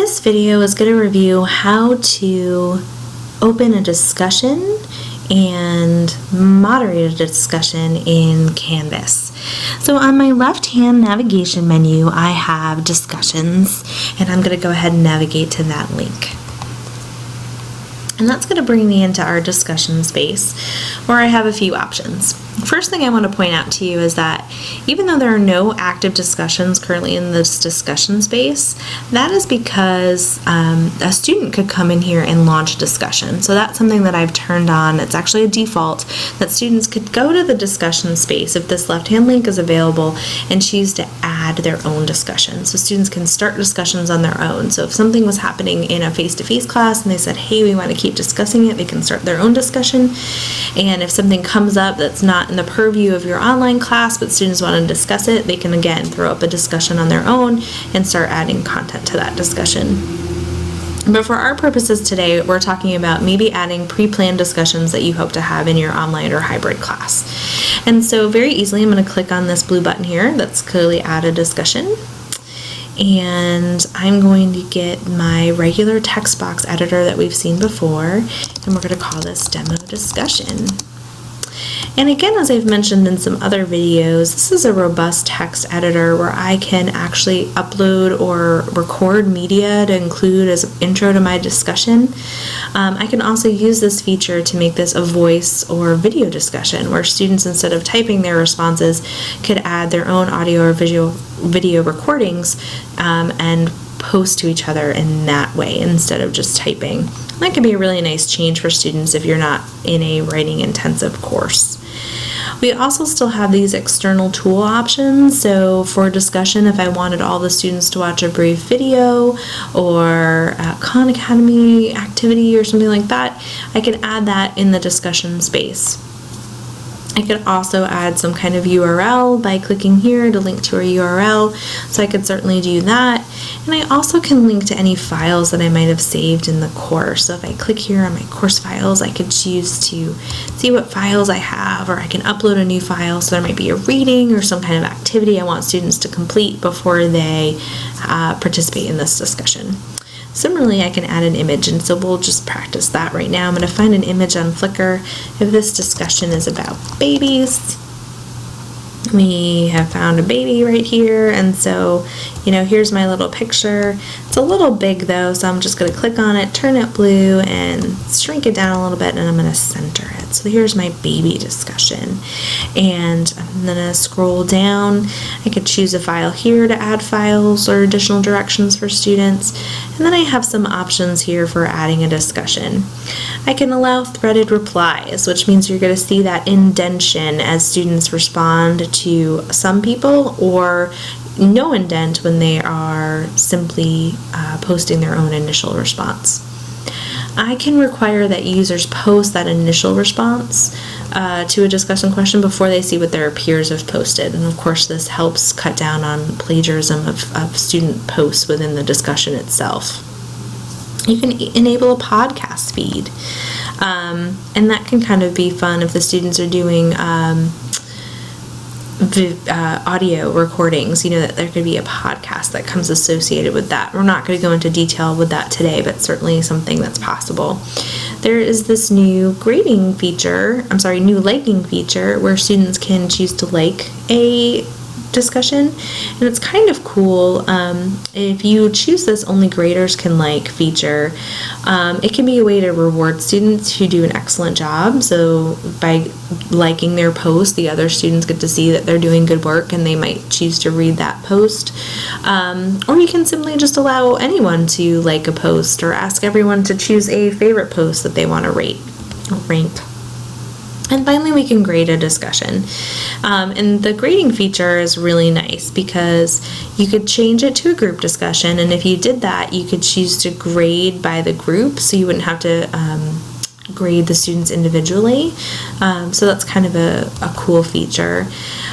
this video is going to review how to open a discussion and moderate a discussion in Canvas. So on my left-hand navigation menu, I have discussions, and I'm going to go ahead and navigate to that link. And that's going to bring me into our discussion space where I have a few options. First thing I want to point out to you is that even though there are no active discussions currently in this discussion space, that is because a student could come in here and launch a discussion. So that's something that I've turned on. It's actually a default that students could go to the discussion space if this left-hand link is available and choose to add their own discussion. So students can start discussions on their own. So if something was happening in a face-to-face class and they said, hey, we want to keep discussing it, they can start their own discussion. And if something comes up that's not in the purview of your online class but students want to discuss it, they can again throw up a discussion on their own and start adding content to that discussion. But for our purposes today, we're talking about maybe adding pre-planned discussions that you hope to have in your online or hybrid class. And so very easily I'm going to click on this blue button here that's clearly add a discussion. And I'm going to get my regular text box editor that we've seen before, and we're going to call this demo discussion. And again, as I've mentioned in some other videos, this is a robust text editor where I can actually upload or record media to include as an intro to my discussion. I can also use this feature to make this a voice or video discussion where students, instead of typing their responses, could add their own audio or video recordings and post to each other in that way instead of just typing. That can be a really nice change for students if you're not in a writing intensive course. We also still have these external tool options. So for discussion, if I wanted all the students to watch a brief video or a Khan Academy activity or something like that, I can add that in the discussion space. I could also add some kind of URL by clicking here to link to a URL, so I could certainly do that. And I also can link to any files that I might have saved in the course. So if I click here on my course files, I could choose to see what files I have, or I can upload a new file. So there might be a reading or some kind of activity I want students to complete before they participate in this discussion. Similarly, I can add an image, and so we'll just practice that right now. I'm going to find an image on Flickr. If this discussion is about babies, we have found a baby right here, and so, here's my little picture. It's a little big though, so I'm just going to click on it, turn it blue, and shrink it down a little bit, and I'm going to center it. So here's my baby discussion, and I'm going to scroll down. I could choose a file here to add files or additional directions for students, and then I have some options here for adding a discussion. I can allow threaded replies, which means you're going to see that indentation as students respond to some people, or no indent when they are simply posting their own initial response. I can require that users post that initial response to a discussion question before they see what their peers have posted. And of course, this helps cut down on plagiarism of student posts within the discussion itself. You can enable a podcast feed, and that can kind of be fun if the students are doing audio recordings, that there could be a podcast that comes associated with that. We're not going to go into detail with that today, but certainly something that's possible. There is this new liking feature where students can choose to like a discussion, and it's kind of cool. If you choose this only graders can like feature, it can be a way to reward students who do an excellent job. So by liking their post, the other students get to see that they're doing good work, and they might choose to read that post. Or you can simply just allow anyone to like a post, or ask everyone to choose a favorite post that they want to rate or rank. And finally, we can grade a discussion. And the grading feature is really nice because you could change it to a group discussion, and if you did that, you could choose to grade by the group, so you wouldn't have to grade the students individually. So that's kind of a cool feature.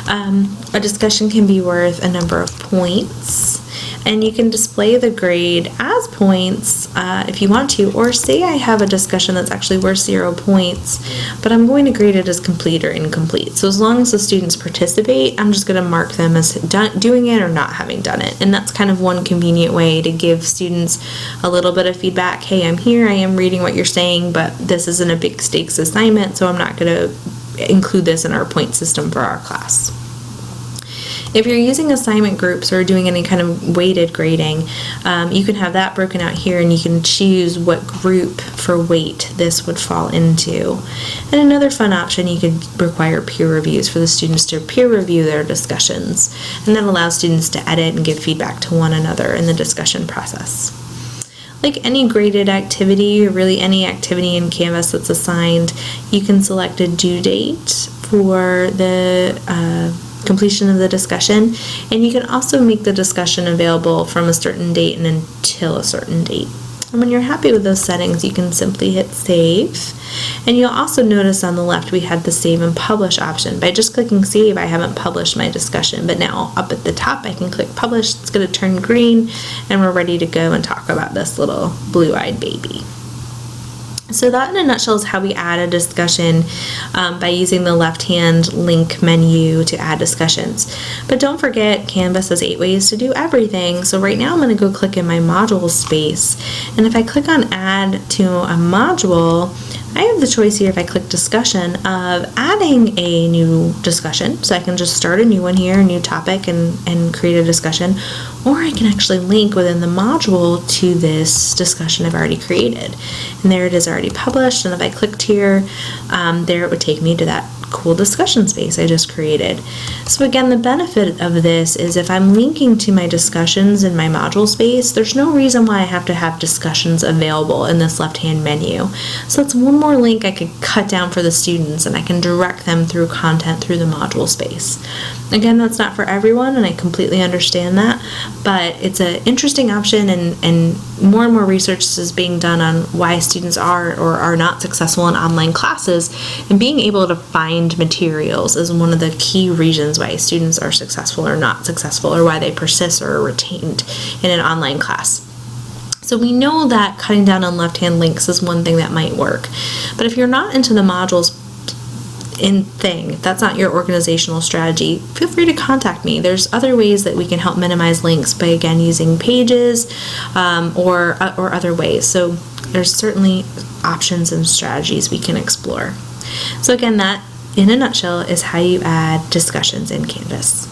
A discussion can be worth a number of points. And you can display the grade as points if you want to, or say I have a discussion that's actually worth 0 points, but I'm going to grade it as complete or incomplete. So as long as the students participate, I'm just going to mark them as doing it or not having done it. And that's kind of one convenient way to give students a little bit of feedback. Hey, I'm here, I am reading what you're saying, but this isn't a big stakes assignment, so I'm not going to include this in our point system for our class. If you're using assignment groups or doing any kind of weighted grading, you can have that broken out here, and you can choose what group for weight this would fall into. And another fun option, you could require peer reviews for the students to peer review their discussions, and that allows students to edit and give feedback to one another in the discussion process. Like any graded activity, or really any activity in Canvas that's assigned, you can select a due date for the completion of the discussion, and you can also make the discussion available from a certain date and until a certain date. And when you're happy with those settings, you can simply hit save. And you'll also notice on the left we had the save and publish option. By just clicking save, I haven't published my discussion, but now up at the top I can click publish. It's going to turn green, and we're ready to go and talk about this little blue-eyed baby. So that in a nutshell is how we add a discussion by using the left-hand link menu to add discussions. But don't forget, Canvas has 8 ways to do everything. So right now I'm going to go click in my module space, and if I click on add to a module, I have the choice here, if I click discussion, of adding a new discussion. So I can just start a new one here, a new topic, and create a discussion. Or I can actually link within the module to this discussion I've already created. And there it is, already published. And if I clicked here, there it would take me to that cool discussion space I just created. So again, the benefit of this is if I'm linking to my discussions in my module space, there's no reason why I have to have discussions available in this left-hand menu. So it's one more link I could cut down for the students, and I can direct them through content through the module space. Again, that's not for everyone, and I completely understand that, but it's an interesting option, and more research is being done on why students are or are not successful in online classes, and being able to find materials is one of the key reasons why students are successful or not successful, or why they persist or are retained in an online class. So we know that cutting down on left-hand links is one thing that might work. But if you're not into the modules if that's not your organizational strategy, feel free to contact me. There's other ways that we can help minimize links by, again, using pages or other ways. So there's certainly options and strategies we can explore. So again, that in a nutshell is how you add discussions in Canvas.